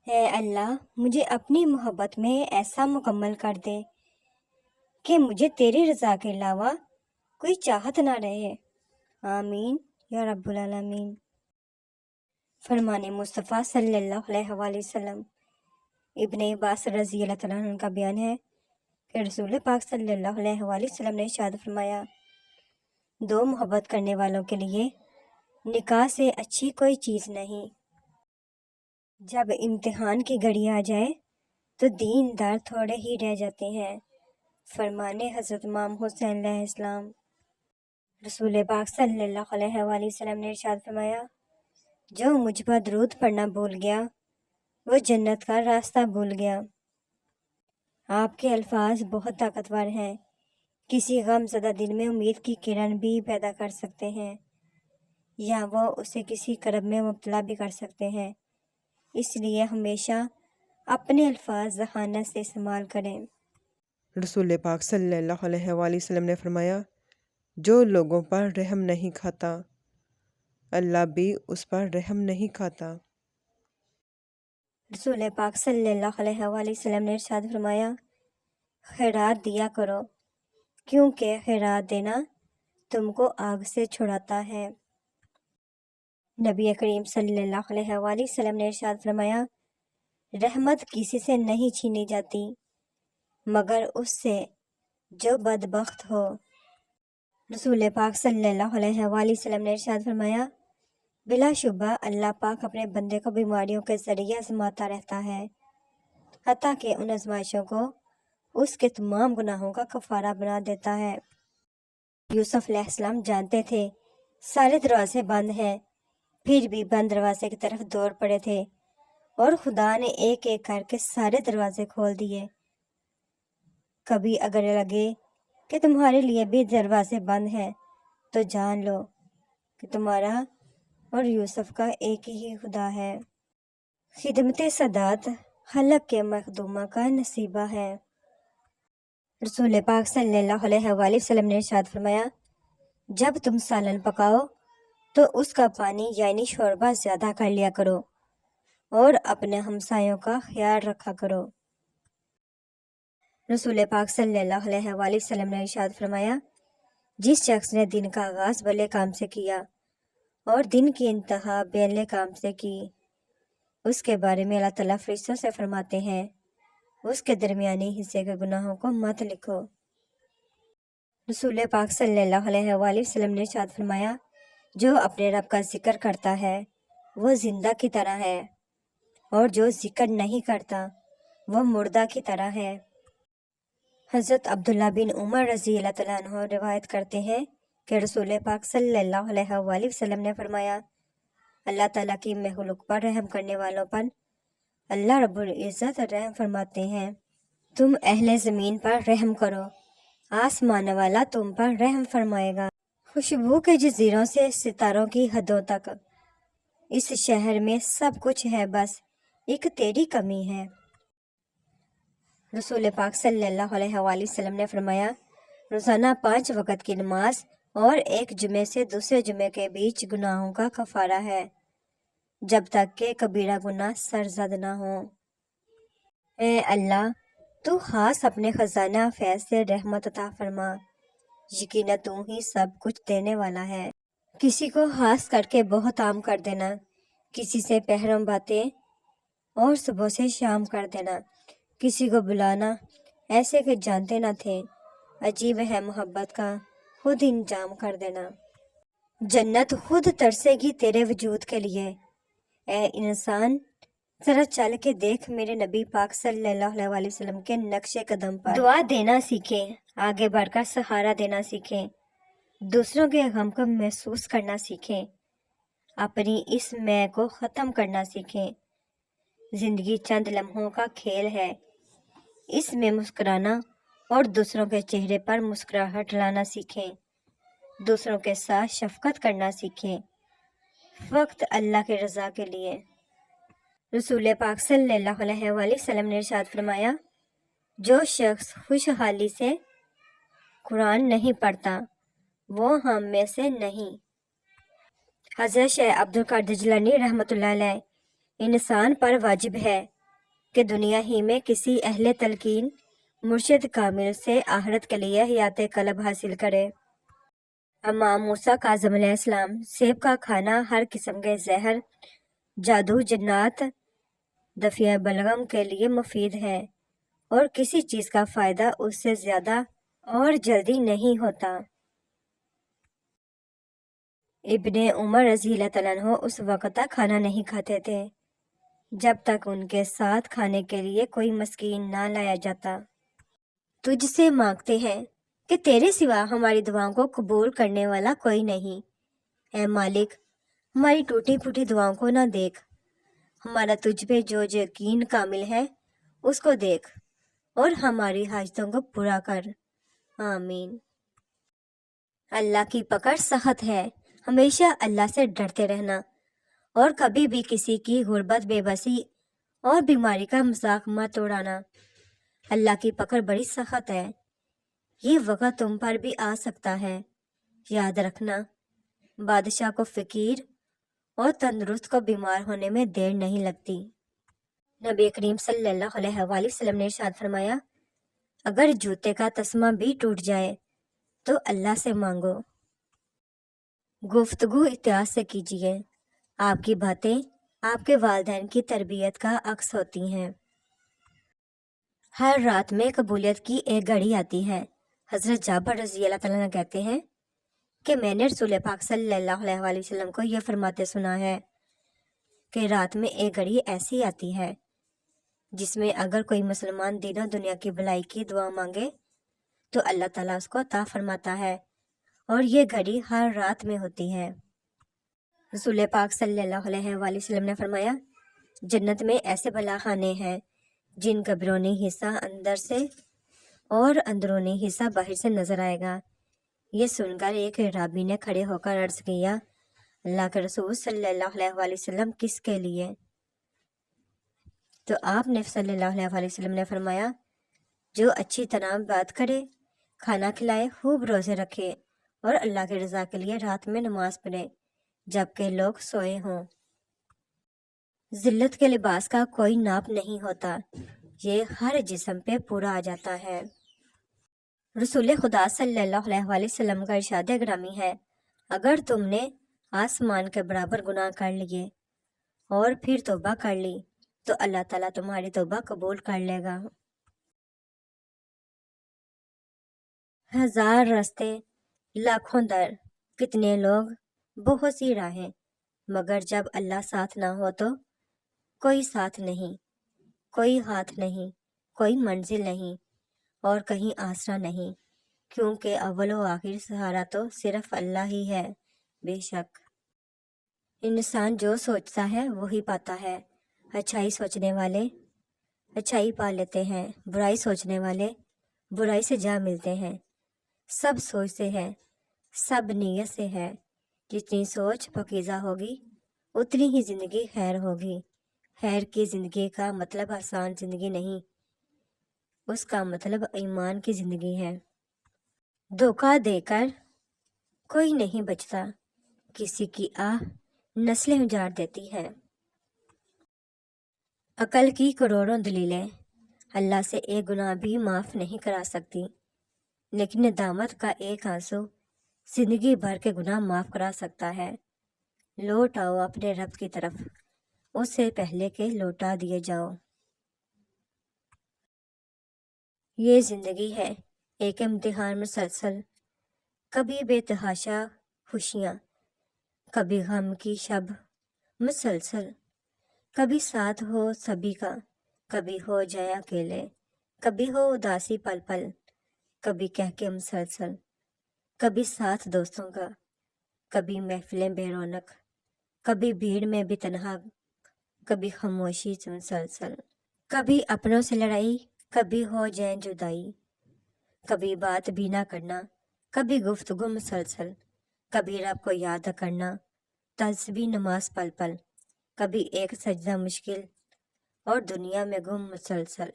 اے اللہ مجھے اپنی محبت میں ایسا مکمل کر دے کہ مجھے تیری رضا کے علاوہ کوئی چاہت نہ رہے۔ آمین یا رب العالمین۔ فرمان مصطفیٰ صلی اللہ علیہ وآلہ وسلم۔ ابن عباس رضی اللہ تعالیٰ عنہ کا بیان ہے کہ رسول پاک صلی اللہ علیہ وآلہ وسلم نے ارشاد فرمایا، دو محبت کرنے والوں کے لیے نکاح سے اچھی کوئی چیز نہیں۔ جب امتحان کی گھڑی آ جائے تو دیندار تھوڑے ہی رہ جاتے ہیں۔ فرمان حضرت امام حسین علیہ السلام۔ رسول پاک صلی اللہ علیہ وآلہ وسلم نے ارشاد فرمایا، جو مجھ پر درود پڑھنا بھول گیا وہ جنت کا راستہ بھول گیا۔ آپ کے الفاظ بہت طاقتور ہیں، کسی غم زدہ دل میں امید کی کرن بھی پیدا کر سکتے ہیں، یا وہ اسے کسی کرب میں مبتلا بھی کر سکتے ہیں۔ اس لیے ہمیشہ اپنے الفاظ ذہانت سے استعمال کریں۔ رسول پاک صلی اللہ علیہ وآلہ وسلم نے فرمایا، جو لوگوں پر رحم نہیں کھاتا اللہ بھی اس پر رحم نہیں کھاتا۔ رسول پاک صلی اللہ علیہ وآلہ وسلم نے ارشاد فرمایا، خیرات دیا کرو کیونکہ خیرات دینا تم کو آگ سے چھڑاتا ہے۔ نبی کریم صلی اللہ علیہ وآلہ وسلم نے ارشاد فرمایا، رحمت کسی سے نہیں چھینی جاتی مگر اس سے جو بدبخت ہو۔ رسول پاک صلی اللہ علیہ وآلہ وسلم نے ارشاد فرمایا، بلا شبہ اللہ پاک اپنے بندے کو بیماریوں کے ذریعے آزماتا رہتا ہے، حتیٰ کہ ان آزمائشوں کو اس کے تمام گناہوں کا کفارہ بنا دیتا ہے۔ یوسف علیہ السلام جانتے تھے سارے دروازے بند ہیں، پھر بھی بند دروازے کی طرف دوڑ پڑے تھے اور خدا نے ایک ایک کر کے سارے دروازے کھول دیے۔ کبھی اگر لگے کہ تمہارے لیے بھی دروازے بند ہیں تو جان لو کہ تمہارا اور یوسف کا ایک ہی خدا ہے۔ خدمت سادات خلق کے مخدومہ کا نصیبہ ہے۔ رسول پاک صلی اللہ علیہ وآلہ وسلم نے ارشاد فرمایا، جب تم سالن پکاؤ تو اس کا پانی یعنی شوربہ زیادہ کر لیا کرو اور اپنے ہمسایوں کا خیال رکھا کرو۔ رسول پاک صلی اللہ علیہ وآلہ وسلم نے ارشاد فرمایا، جس شخص نے دن کا آغاز بھلے کام سے کیا اور دن کی انتہا بھلے کام سے کی، اس کے بارے میں اللہ تعالیٰ فرشتوں سے فرماتے ہیں، اس کے درمیانی حصے کے گناہوں کو مت لکھو۔ رسول پاک صلی اللہ علیہ وآلہ وسلم نے ارشاد فرمایا، جو اپنے رب کا ذکر کرتا ہے وہ زندہ کی طرح ہے اور جو ذکر نہیں کرتا وہ مردہ کی طرح ہے۔ حضرت عبداللہ بن عمر رضی اللہ تعالیٰ عنہ روایت کرتے ہیں کہ رسول پاک صلی اللہ علیہ وآلہ وسلم نے فرمایا، اللہ تعالیٰ کی مخلوق پر رحم کرنے والوں پر اللہ رب العزت رحم فرماتے ہیں۔ تم اہل زمین پر رحم کرو، آسمان والا تم پر رحم فرمائے گا۔ خوشبو کے جزیروں سے ستاروں کی حدوں تک اس شہر میں سب کچھ ہے، بس ایک تیری کمی ہے۔ رسول پاک صلی اللہ علیہ وآلہ وسلم نے فرمایا، روزانہ 5 وقت کی نماز اور ایک جمعے سے دوسرے جمعے کے بیچ گناہوں کا کفارہ ہے، جب تک کہ کبیرہ گناہ سرزد نہ ہو۔ اے اللہ تو خاص اپنے خزانہ فیض سے رحمت عطا فرما، یقیناً تو ہی سب کچھ دینے والا ہے۔ کسی کو خاص کر کے بہت عام کر دینا، کسی سے پہرم باتیں اور صبح سے شام کر دینا، کسی کو بلانا ایسے کہ جانتے نہ تھے، عجیب ہے محبت کا خود انجام کر دینا۔ جنت خود ترسے گی تیرے وجود کے لیے، اے انسان ذرا چل کے دیکھ میرے نبی پاک صلی اللہ علیہ وسلم کے نقش قدم پر۔ دعا دینا سیکھیں، آگے بڑھ کر سہارا دینا سیکھیں، دوسروں کے غم کو محسوس کرنا سیکھیں، اپنی اس میں کو ختم کرنا سیکھیں۔ زندگی چند لمحوں کا کھیل ہے، اس میں مسکرانا اور دوسروں کے چہرے پر مسکراہٹ لانا سیکھیں، دوسروں کے ساتھ شفقت کرنا سیکھیں، فقط اللہ کی رضا کے لیے۔ رسول پاک صلی اللہ علیہ وآلہ وسلم نے ارشاد فرمایا، جو شخص خوشحالی سے قرآن نہیں پڑھتا وہ ہم میں سے نہیں۔ حضرت شیخ عبد القادر جیلانی رحمۃ اللہ علیہ، انسان پر واجب ہے کہ دنیا ہی میں کسی اہل تلقین مرشد کامل سے آخرت کے لیے حیات قلب حاصل کرے۔ امام موسیٰ کاظم علیہ السلام، سیب کا کھانا ہر قسم کے زہر، جادو، جنات، دفع بلغم کے لیے مفید ہے، اور کسی چیز کا فائدہ اس سے زیادہ اور جلدی نہیں ہوتا۔ ابن عمر رضی اللہ تعالیٰ عنہ اس وقت تک کھانا نہیں کھاتے تھے جب تک ان کے ساتھ کھانے کے لیے کوئی مسکین نہ لایا جاتا۔ تجھ سے مانگتے ہیں کہ تیرے سوا ہماری دعاؤں کو قبول کرنے والا کوئی نہیں۔ اے مالک، ہماری ٹوٹی پھوٹی دعاؤں کو نہ دیکھ، ہمارا تجھ پہ جو یقین کامل ہے اس کو دیکھ، اور ہماری حاجتوں کو پورا کر، آمین۔ اللہ کی پکڑ سخت ہے، ہمیشہ اللہ سے ڈرتے رہنا، اور کبھی بھی کسی کی غربت، بے بسی اور بیماری کا مذاق مت اڑانا۔ اللہ کی پکڑ بڑی سخت ہے، یہ وقت تم پر بھی آ سکتا ہے، یاد رکھنا۔ بادشاہ کو فقیر اور تندرست کو بیمار ہونے میں دیر نہیں لگتی۔ نبی کریم صلی اللہ علیہ وآلہ وسلم نے ارشاد فرمایا، اگر جوتے کا تسمہ بھی ٹوٹ جائے تو اللہ سے مانگو۔ گفتگو احتیاط سے کیجیے، آپ کی باتیں آپ کے والدین کی تربیت کا عکس ہوتی ہیں۔ ہر رات میں قبولیت کی ایک گھڑی آتی ہے۔ حضرت جابر رضی اللہ تعالیٰ عنہ کہتے ہیں کہ میں نے رسول پاک صلی اللہ علیہ وآلہ وسلم کو یہ فرماتے سنا ہے کہ رات میں ایک گھڑی ایسی آتی ہے جس میں اگر کوئی مسلمان دین و دنیا کی بھلائی کی دعا مانگے تو اللہ تعالیٰ اس کو عطا فرماتا ہے، اور یہ گھڑی ہر رات میں ہوتی ہے۔ رسول پاک صلی اللہ علیہ وآلہ وسلم نے فرمایا، جنت میں ایسے بلا خانے ہیں جن کا بیرونی حصہ اندر سے اور اندرونی حصہ باہر سے نظر آئے گا۔ یہ سن کر ایک رابی نے کھڑے ہو کر عرض کیا، اللہ کے رسول صلی اللہ علیہ وآلہ وسلم، کس کے لیے؟ تو آپ نے صلی اللہ علیہ وآلہ وسلم نے فرمایا، جو اچھی طرح بات کرے، کھانا کھلائے، خوب روزے رکھے، اور اللہ کی رضا کے لیے رات میں نماز پڑھے جبکہ لوگ سوئے ہوں۔ ذلت کے لباس کا کوئی ناپ نہیں ہوتا، یہ ہر جسم پہ پورا آ جاتا ہے۔ رسول خدا صلی اللہ علیہ وآلہ وسلم کا ارشاد گرامی ہے، اگر تم نے آسمان کے برابر گناہ کر لیے اور پھر توبہ کر لی تو اللہ تعالیٰ تمہاری توبہ قبول کر لے گا۔ ہزار راستے، لاکھوں در، کتنے لوگ، بہت سی راہیں، مگر جب اللہ ساتھ نہ ہو تو کوئی ساتھ نہیں، کوئی ہاتھ نہیں، کوئی منزل نہیں، اور کہیں آسرا نہیں، کیونکہ اول و آخر سہارا تو صرف اللہ ہی ہے۔ بے شک انسان جو سوچتا ہے وہی پاتا ہے، اچھائی سوچنے والے اچھائی پا لیتے ہیں، برائی سوچنے والے برائی سے جا ملتے ہیں۔ سب سوچ سے ہے، سب نیت سے ہے، جتنی سوچ پاکیزہ ہوگی اتنی ہی زندگی خیر ہوگی۔ خیر کی زندگی کا مطلب آسان زندگی نہیں، اس کا مطلب ایمان کی زندگی ہے۔ دھوکہ دے کر کوئی نہیں بچتا، کسی کی آہ نسلیں اجاڑ دیتی ہے۔ عقل کی کروڑوں دلیلیں اللہ سے ایک گناہ بھی معاف نہیں کرا سکتی، لیکن ندامت کا ایک آنسو زندگی بھر کے گناہ معاف کرا سکتا ہے۔ لوٹ آؤ اپنے رب کی طرف، اس سے پہلے کہ لوٹا دیے جاؤ۔ یہ زندگی ہے ایک امتحان مسلسل، کبھی بے تحاشا خوشیاں، کبھی غم کی شب مسلسل، کبھی ساتھ ہو سبھی کا، کبھی ہو جائے اکیلے، کبھی ہو اداسی پل پل، کبھی کہہ کے مسلسل، کبھی ساتھ دوستوں کا، کبھی محفلیں بے رونق، کبھی بھیڑ میں بھی تنہا، کبھی خاموشی سے مسلسل، کبھی اپنوں سے لڑائی، کبھی ہو جائے جدائی، کبھی بات بھی نہ کرنا، کبھی گفتگو مسلسل، کبھی رب کو یاد کرنا، تسبیح نماز پل پل، کبھی ایک سجدہ مشکل، اور دنیا میں گم مسلسل۔